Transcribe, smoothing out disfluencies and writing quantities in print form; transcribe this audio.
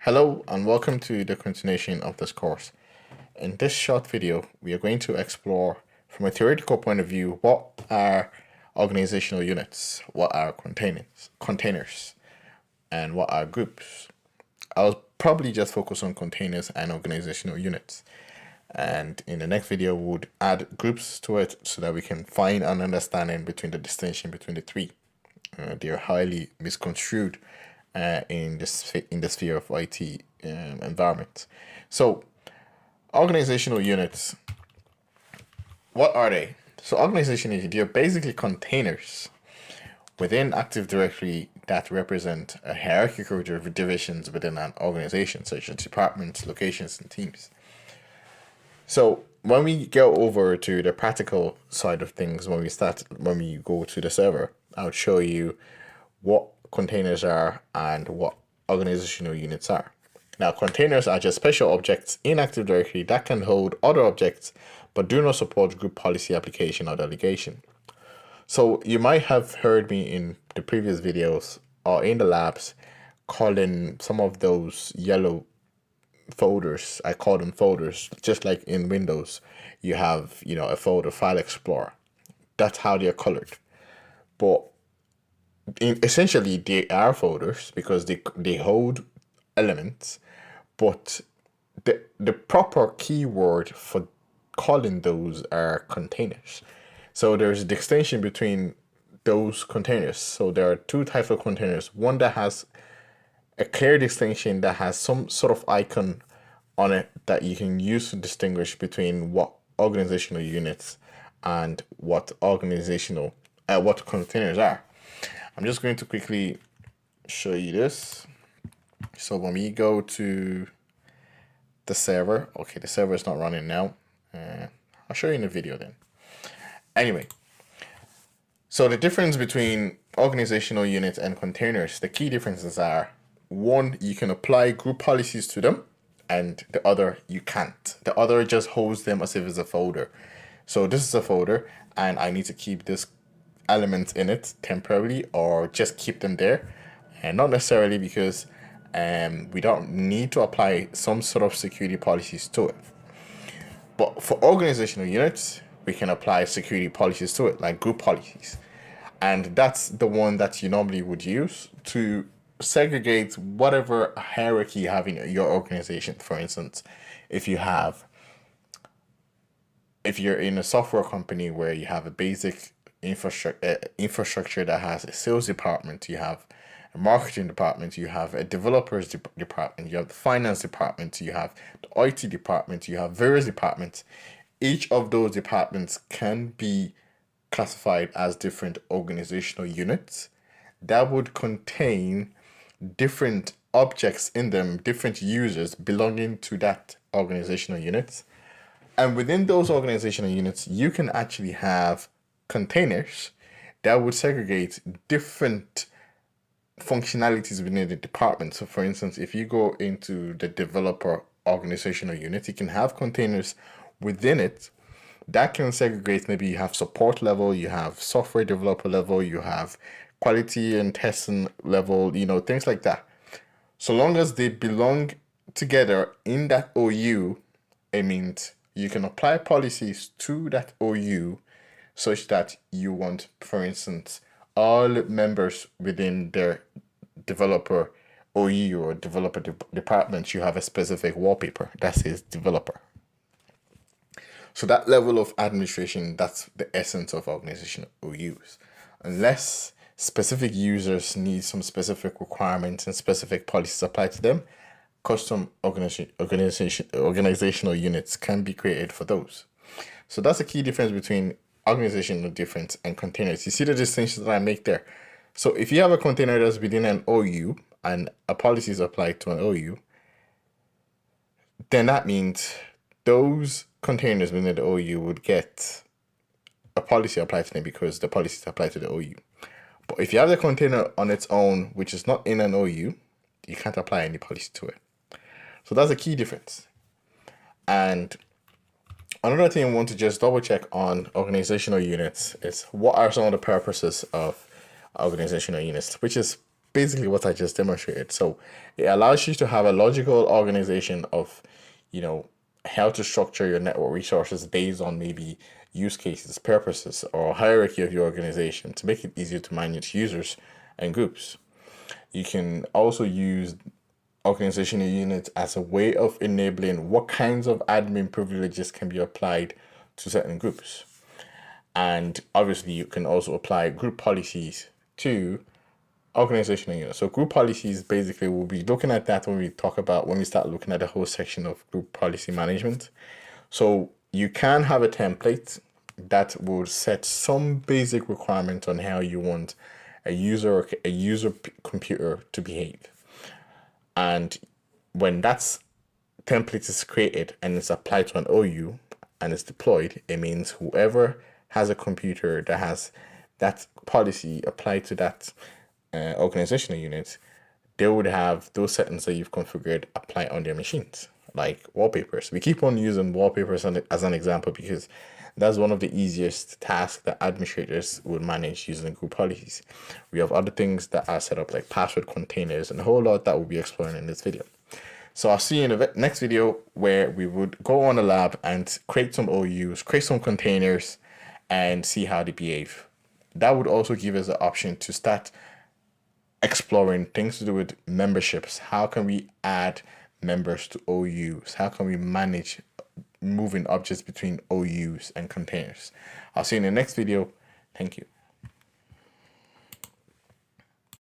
Hello and welcome to the continuation of this course. In this short video, we are going to explore from a theoretical point of view what are organizational units, what are containers, and what are groups. I'll probably just focus on containers and organizational units. And in the next video, we would add groups to it so that we can find an understanding between the distinction between the three. They are highly misconstrued in the sphere of IT environment. So, organizational units, what are they? So, organizational units, they're basically containers within Active Directory that represent a hierarchical divisions within an organization, such as departments, locations, and teams. So, when we go over to the practical side of things, when we go to the server, I'll show you what containers are and what organizational units are. Now, containers are just special objects in Active Directory that can hold other objects but do not support group policy application or delegation. So you might have heard me in the previous videos or in the labs calling some of those yellow folders, I call them folders, just like in Windows, you have, a folder, File Explorer. That's how they're colored. But essentially, they are folders because they hold elements, but the proper keyword for calling those are containers. So there's a distinction between those containers. So there are two types of containers. One that has a clear distinction that has some sort of icon on it that you can use to distinguish between what organizational units and what containers are. I'm just going to quickly show you this. So when we go to the server, okay, the server is not running now. I'll show you in the video then. Anyway, so the difference between organizational units and containers, the key differences are, one, you can apply group policies to them, and the other, you can't. The other just holds them as if it's a folder. So this is a folder, and I need to keep this elements in it temporarily or just keep them there, and not necessarily because we don't need to apply some sort of security policies to it. But for organizational units, we can apply security policies to it, like group policies, and that's the one that you normally would use to segregate whatever hierarchy you have in your organization. For instance, if you're in a software company where you have a basic infrastructure that has a sales department, you have a marketing department, you have a developers department, you have the finance department, you have the IT department, you have various departments. Each of those departments can be classified as different organizational units that would contain different objects in them, different users belonging to that organizational unit. And within those organizational units, you can actually have containers that would segregate different functionalities within the department. So for instance, if you go into the developer organizational unit, you can have containers within it that can segregate. Maybe you have support level, you have software developer level, you have quality and testing level, things like that. So long as they belong together in that OU, it means you can apply policies to that OU such that you want, for instance, all members within their developer OU or developer department, you have a specific wallpaper that says developer. So that level of administration, that's the essence of organizational OUs. Unless specific users need some specific requirements and specific policies applied to them, custom organizational units can be created for those. So that's a key difference between organizational difference and containers. You see the distinction that I make there. So if you have a container that's within an OU and a policy is applied to an OU, then that means those containers within the OU would get a policy applied to them because the policy is applied to the OU. But if you have the container on its own, which is not in an OU, you can't apply any policy to it. So that's a key difference. And another thing I want to just double check on organizational units is what are some of the purposes of organizational units, which is basically what I just demonstrated. So it allows you to have a logical organization of, how to structure your network resources based on maybe use cases, purposes, or hierarchy of your organization to make it easier to manage users and groups. You can also use organizational units as a way of enabling what kinds of admin privileges can be applied to certain groups. And obviously, you can also apply group policies to organizational units. So group policies, basically, we'll be looking at that when we start looking at the whole section of group policy management. So you can have a template that will set some basic requirements on how you want a user computer to behave. And when that template is created and it's applied to an OU and it's deployed, it means whoever has a computer that has that policy applied to that organizational unit, they would have those settings that you've configured apply on their machines, like wallpapers. We keep on using wallpapers as an example because that's one of the easiest tasks that administrators would manage using group policies. We have other things that are set up like password containers and a whole lot that we'll be exploring in this video. So I'll see you in the next video where we would go on a lab and create some OUs, create some containers, and see how they behave. That would also give us the option to start exploring things to do with memberships. How can we add members to OUs? How can we manage moving objects between OUs and containers? I'll see you in the next video. Thank you.